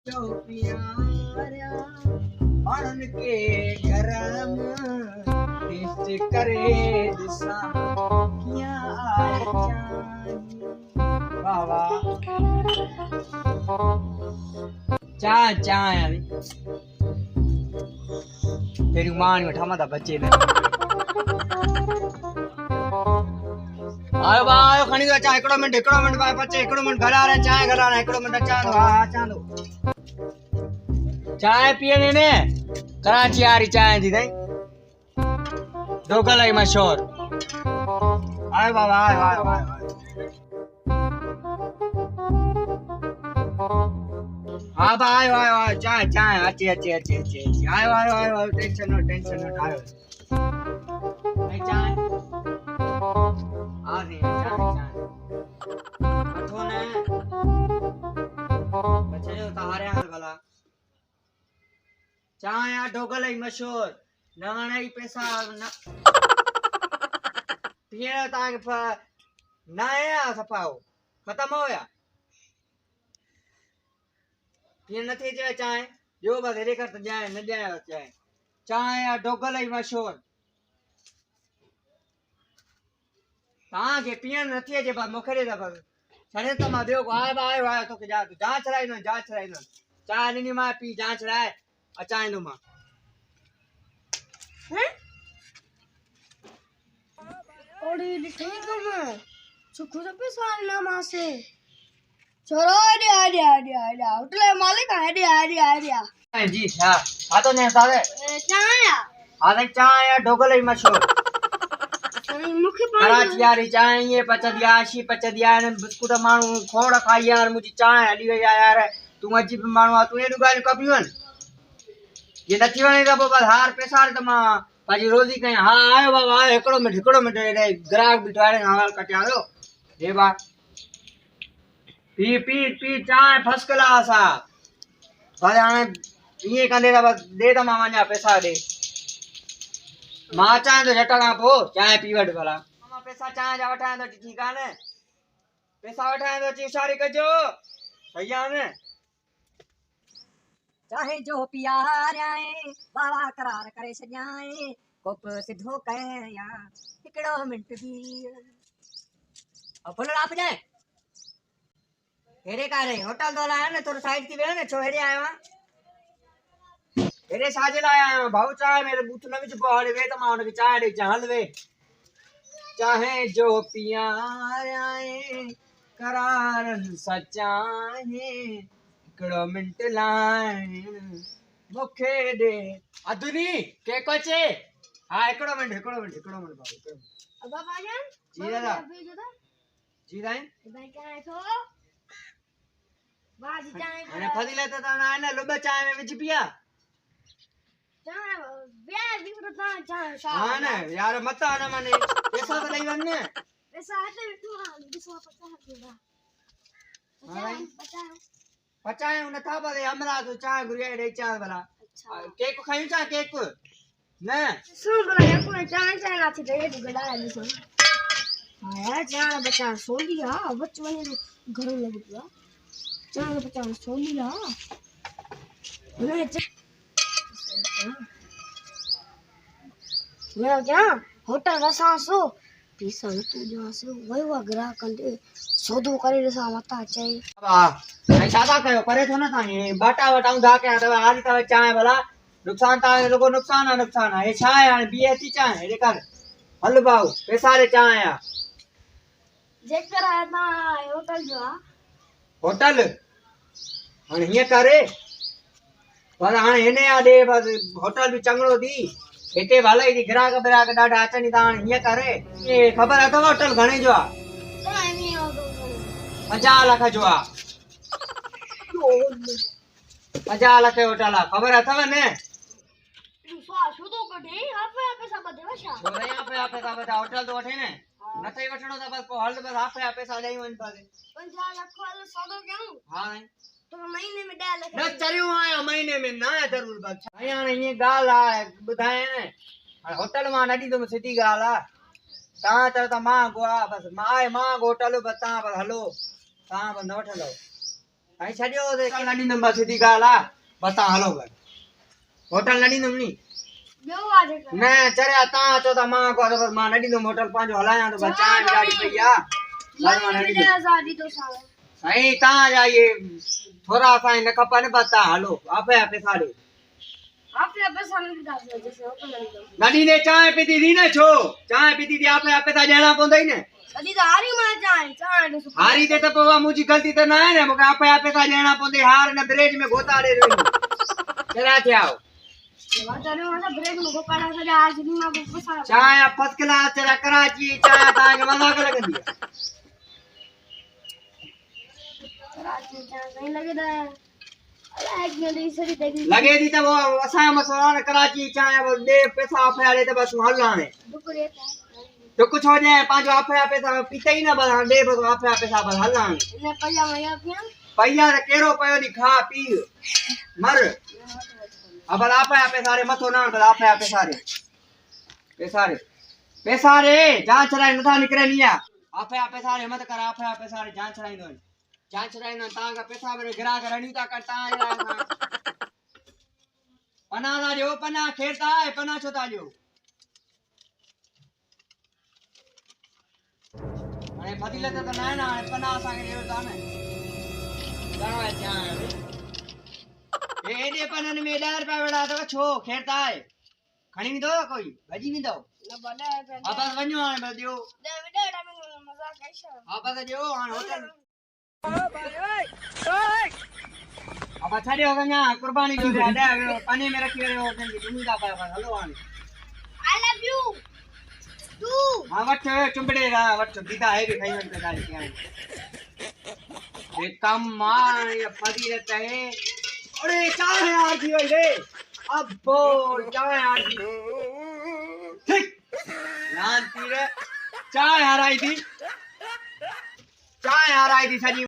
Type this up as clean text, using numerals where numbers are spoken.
जो प्यारा मन के गरम टेस्ट करे दिशा क्या आए चाहिए वाह वाह चाय चाय अभी तेरी मां ने उठा था बच्चे ने आयो बा आयो खणी दो चाय एकड़ो मिनट भाई बच्चे एकड़ो मिनट घर आ रहे चाय घर आ रहे एकड़ो मिनट चाय दो हां चाय दो चाय पियने ने कराची आ रही चाय दी दई दोगलाई मशहूर आयो बाबा आयो आयो आयो हाँ बा आयो आयो आयो चाय चाय अच्छी अच्छी अच्छी अच्छी आयो आयो आयो टेंशन नो आयो नहीं चाय आ रही है चाय चाय अठो ने बच्चे जो तारे हाल भला चाय आ ढोकलाई मशहूर नवाना ही पैसा न पिए ताके ना है सपाओ खत्म हो गया पिए नथी जे चाय जो बस हेरे कर जाए न जाए चाय चाय आ ढोकलाई मशहूर ता के पिए नथी जे बस मुखरे दा बस सने तो मा देव आए आए तो के जा जांच राई न चाय नी मा पी जांच राय अचाए नो मा हैं ओडी ठीक है मैं सुखु तो पे साल ना मां से चलो आ होटल मालिक आ जी हां आ तो ने सारे चाय आ दे चाय ढोकलाई मशहूर मुखे कराची यारी चाय ये पचदिया शी पचदिया ने बिस्कुट मानू खोड़ खाई यार मुझी चाय हली गई यार तू अजीब मानू तू ए दुकान कपियन ये नथी वणे तो बस हार पैसा तो मां पाजी रोजी कहीं हां आयो बाबा आयो एकड़ो मिनट रे ग्राहक बिठाड़े हवाल कटायो हे बा पी चाय फर्स्ट क्लास आ भले हां ये कंदे बस दे तो मां वणा पैसा दे मां चाय तो झट का पो चाय पीवट भला मां पैसा चाय जा वठाए तो ठीक आ ने पैसा वठाए तो इशारे कजो भैया ने चाहे जो प्यार आए बाबा करार करे सजाए कोप सिद्धो कहे या हिकड़ो मिंट भी अब फुल आप जाए हेरे का रे होटल तो लाया ने तोर साइड की वे ने छो हेरे आया हेरे साजे लाया भाऊ चाय मेरे बूथ न विच पहाड़ वे तो मां उनके चाय दे चहल वे चाहे जो प्यार आए करार सचाए एकड़ो मिंट लाए मुखे दे अदुनी के कोचे हां एकड़ो मिनट बाबू एकड़ो मिनट अब बाबा जान जी दादा जी दाई भाई क्या है तो बाजी चाय अने फजीलत तो ना ने लुबे चाय में विच पिया चाय बे भी तो चाय हां ने यार मत आना माने पैसा तो लई वन ने पैसा है तो बिसवा 50 देगा हां 50 पचाए उन था बे हमरा तो चाय गुरिया दे चाय वाला अच्छा केक खाई चाय केक ने सुन बोला या कोई चाय ना थी दे दे गला है सुन हां चाय बचा सो लिया बच्चों ने घर लग गया चाय बचा सो लिया मैं क्या होटल वसा सो पीसा तू जो से वही वा ग्राहक कंदे सोदो करे रसा मता चाहिए वाह नहीं सादा कयो परे थो ना थाई बाटा वटाऊ धा के तो हाली तो चाय वाला नुकसान ता लोगो नुकसान है ये चाय है बीएती चाय रे कर हल बाऊ पैसा रे चाय आ जेकर आता होटल जो होटल हन हिय करे पर हां हेने आ दे बस होटल भी चंगड़ो दी एते भले दी ग्राहक ब्राहक डाडा अचनी ता हिय करे ये खबर अथवा होटल घणे जो आ काय नहीं हो 50 लाख जो आ 50 लाख होटल आ खबर अथवा ने शुद्ध कटे आपे पैसा बदे वशा छोरे आपे का बता होटल तो वठे ने नथई वठणो त बस हल बस आपे पैसा देई वन पासे 50 लाख वाला सौदो क्यों हां तो महीने में 1.5 लाख न चरियो आयो महीने में ना जरूर बस हां ये गाल आ बुधाए ने होटल मा नडी तो सिटी गाल आ ता चर त मां गो आ बस मां होटल बता बस हलो ता बस न वठलो साईं छॾियो ते कल न ॾींदुमि बसि सिधी ॻाल्हि आहे बसि तव्हां हलो घर होटल न ॾींदुमि नी ॿियो वादे कर न चरिया तव्हां चओ था मां को बसि मां न ॾींदुमि होटल पंहिंजो हलायां थो बसि चांहि बि ॾाढी पई आहे बसि मां न ॾींदुमि आज़ादी तो साल साईं तव्हांजा इहे थोरा असांखे न खपनि बसि तव्हां हलो आपे पैसा ॾे आपने पैसा नहीं डाल दिया जैसे होटल में न ॾींदे चांहि पीती थी न छो चांहि पीती थी आपे पैसा ॾियणा पवंदा ई न अदी तो हारी मां चाय तो हारी ते त पोइ मुंहिंजी ग़लती त न आहे न मूंखे आपे पैसा ॾियणा पवंदे हार न ब्रेज में गोता ॾे चरिया थिया वादा ब्रेक में गोपाड़ा से आज नहीं मां को पैसा चांहि फर्स्ट क्लास चरिया कराची चांहि तव्हांखे मज़ाक लॻंदी आहे कराची चाय नहीं लगे था अरे एक ने दी सरी देख लॻे थी त पोइ असांजो मसइलो आहे न कराची चांहि ॾे पैसा आपे ॾे त बसि हल हाणे दुपरे टुक छो ॾियां पंहिंजो आपे पैसा पीते ई न बसि ॾे बसि आपे पैसा बसि हल हाणे ने पैसा मैं पिया पैया त कहिड़ो पियो थी खा पी मर अब आपे पैसा ॾे मथो न बसि आपे पैसा ॾे पैसा ॾे जान छॾाए नथा निकिरनि इहा आपे पैसा ॾे मत कर आपे पैसा ॾे जान छॾाईंदो आहिनि जान छॾाईंदो आहिनि तव्हांखां पैसा वरी ग्राहक रड़ियूं था कनि तव्हां पना था ॾियो पना खेर था आहे पना छो था ॾियो हाणे फज़ीलत त न आहे न हाणे पना असांखे ॾियो था न घणो आहे चांहि हेॾे पननि में 10 रुपया वेड़ा अथव छो खेर था आहे खणी वेंदो कोई भॼी वेंदो ना बड़ा है हा बसि वञो हाणे बसि ॾियो दे विडे टाइम मजाक कैसा हा बसि ॾियो हाणे होटल हा बसि छॾियो वञा कुर्बानी जो ॾह पने में रखी वियो हुननि खे ॾियूं था पिया बसि हलो हाणे आई लव यू तू हा वठ चुंबड़े रा वठ दीदा है भी खाई वठ गाड़ी के आए ये कम मां ये फजीलत है अरे चाय यार जी भाई रे अब बोल चाय यार ठीक शांति रे चाय हराई थी सजी